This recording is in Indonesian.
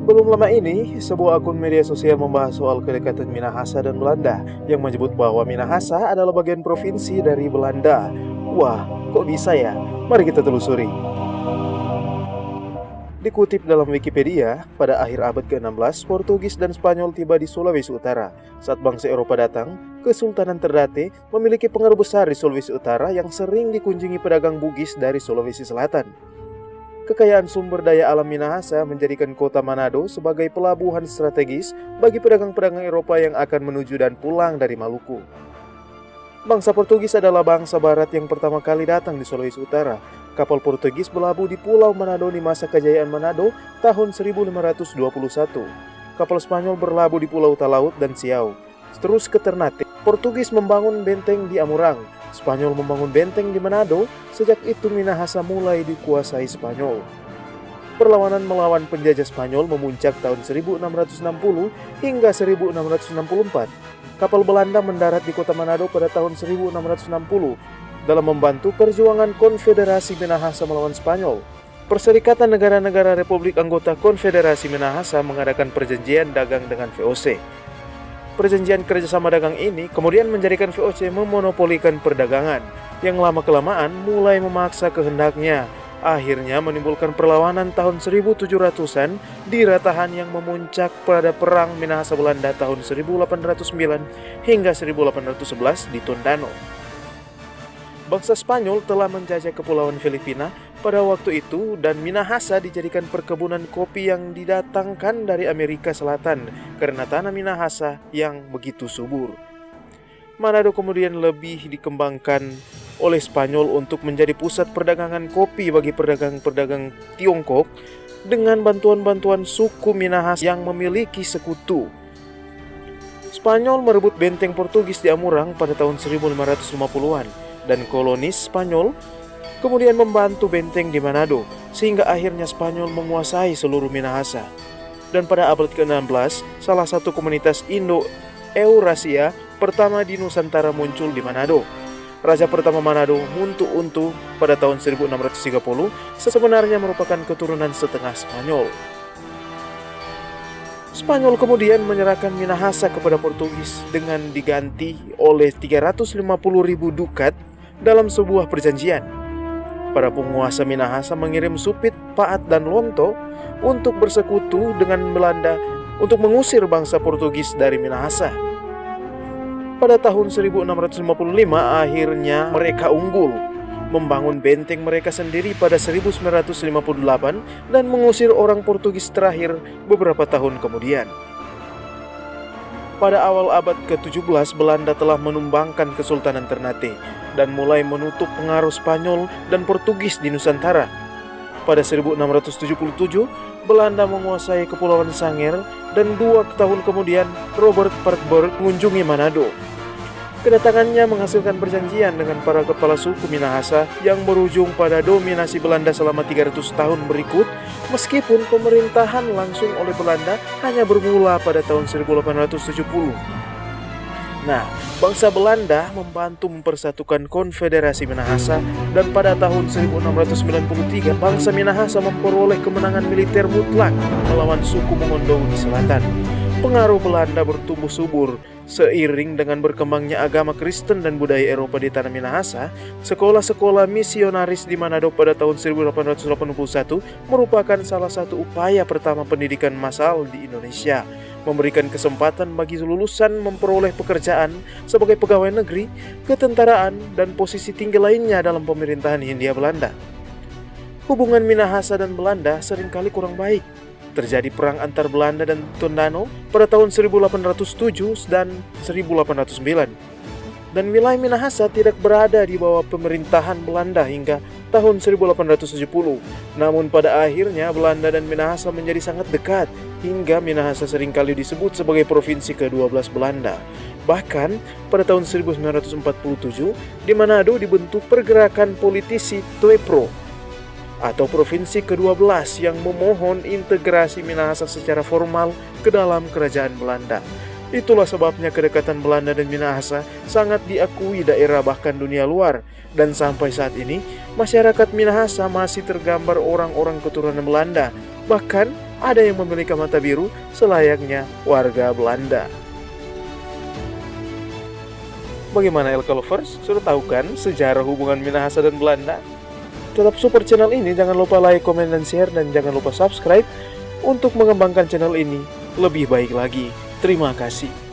Belum lama ini, sebuah akun media sosial membahas soal kedekatan Minahasa dan Belanda yang menyebut bahwa Minahasa adalah bagian provinsi dari Belanda. Wah, kok bisa ya? Mari kita telusuri. Dikutip dalam Wikipedia, pada akhir abad ke-16, Portugis dan Spanyol tiba di Sulawesi Utara. Saat bangsa Eropa datang, Kesultanan Ternate memiliki pengaruh besar di Sulawesi Utara yang sering dikunjungi pedagang Bugis dari Sulawesi Selatan. Kekayaan sumber daya alam Minahasa menjadikan kota Manado sebagai pelabuhan strategis bagi pedagang-pedagang Eropa yang akan menuju dan pulang dari Maluku. Bangsa Portugis adalah bangsa barat yang pertama kali datang di Sulawesi Utara. Kapal Portugis berlabuh di Pulau Manado di masa kejayaan Manado tahun 1521. Kapal Spanyol berlabuh di Pulau Talaut dan Siau. Terus ke Ternate, Portugis membangun benteng di Amurang. Spanyol membangun benteng di Manado. Sejak itu Minahasa mulai dikuasai Spanyol. Perlawanan melawan penjajah Spanyol memuncak tahun 1660 hingga 1664. Kapal Belanda mendarat di kota Manado pada tahun 1660 dalam membantu perjuangan Konfederasi Minahasa melawan Spanyol. Perserikatan Negara-Negara Republik Anggota Konfederasi Minahasa mengadakan perjanjian dagang dengan VOC. Perjanjian kerjasama dagang ini kemudian menjadikan VOC memonopolikan perdagangan, yang lama-kelamaan mulai memaksa kehendaknya. Akhirnya menimbulkan perlawanan tahun 1700-an di Ratahan yang memuncak pada Perang Minahasa Belanda tahun 1809 hingga 1811 di Tondano. Bangsa Spanyol telah menjajah Kepulauan Filipina pada waktu itu dan Minahasa dijadikan perkebunan kopi yang didatangkan dari Amerika Selatan karena tanah Minahasa yang begitu subur. Manado kemudian lebih dikembangkan oleh Spanyol untuk menjadi pusat perdagangan kopi bagi pedagang-pedagang Tiongkok dengan bantuan-bantuan suku Minahasa yang memiliki sekutu. Spanyol merebut benteng Portugis di Amurang pada tahun 1550-an. Dan kolonis Spanyol kemudian membantu benteng di Manado sehingga akhirnya Spanyol menguasai seluruh Minahasa. Dan pada abad ke-16, salah satu komunitas Indo-Eurasia pertama di Nusantara muncul di Manado. Raja pertama Manado, Muntu Untu, pada tahun 1630 sebenarnya merupakan keturunan setengah Spanyol. Spanyol kemudian menyerahkan Minahasa kepada Portugis dengan diganti oleh 350.000 dukat dalam sebuah perjanjian. Para penguasa Minahasa mengirim Supit, Paat, dan Lonto untuk bersekutu dengan Belanda untuk mengusir bangsa Portugis dari Minahasa. Pada tahun 1655 akhirnya mereka unggul, membangun benteng mereka sendiri pada 1958 dan mengusir orang Portugis terakhir beberapa tahun kemudian. Pada awal abad ke-17 Belanda telah menumbangkan Kesultanan Ternate dan mulai menutup pengaruh Spanyol dan Portugis di Nusantara. Pada 1677 Belanda menguasai Kepulauan Sangihe dan 2 tahun kemudian Robert Parkburg mengunjungi Manado. Kedatangannya menghasilkan perjanjian dengan para kepala suku Minahasa yang berujung pada dominasi Belanda selama 300 tahun berikut, meskipun pemerintahan langsung oleh Belanda hanya bermula pada tahun 1870. Nah, bangsa Belanda membantu mempersatukan Konfederasi Minahasa dan pada tahun 1693 bangsa Minahasa memperoleh kemenangan militer mutlak melawan suku Mongondo di selatan. Pengaruh Belanda bertumbuh subur seiring dengan berkembangnya agama Kristen dan budaya Eropa di tanah Minahasa. Sekolah-sekolah misionaris di Manado pada tahun 1881 merupakan salah satu upaya pertama pendidikan massal di Indonesia, memberikan kesempatan bagi lulusan memperoleh pekerjaan sebagai pegawai negeri, ketentaraan, dan posisi tinggi lainnya dalam pemerintahan Hindia Belanda. Hubungan Minahasa dan Belanda seringkali kurang baik. Terjadi perang antar Belanda dan Tondano pada tahun 1807 dan 1809. Dan wilayah Minahasa tidak berada di bawah pemerintahan Belanda hingga tahun 1870. Namun pada akhirnya Belanda dan Minahasa menjadi sangat dekat hingga Minahasa seringkali disebut sebagai provinsi ke-12 Belanda. Bahkan pada tahun 1947 di Manado dibentuk pergerakan politisi Tuepro atau provinsi ke-12 yang memohon integrasi Minahasa secara formal ke dalam kerajaan Belanda. Itulah sebabnya kedekatan Belanda dan Minahasa sangat diakui daerah bahkan dunia luar. Dan sampai saat ini, masyarakat Minahasa masih tergambar orang-orang keturunan Belanda. Bahkan ada yang memiliki mata biru selayaknya warga Belanda. Bagaimana Elka Lovers? Sudah tahu kan sejarah hubungan Minahasa dan Belanda? Tetap support channel ini, jangan lupa like, komen, dan share, dan jangan lupa subscribe untuk mengembangkan channel ini lebih baik lagi. Terima kasih.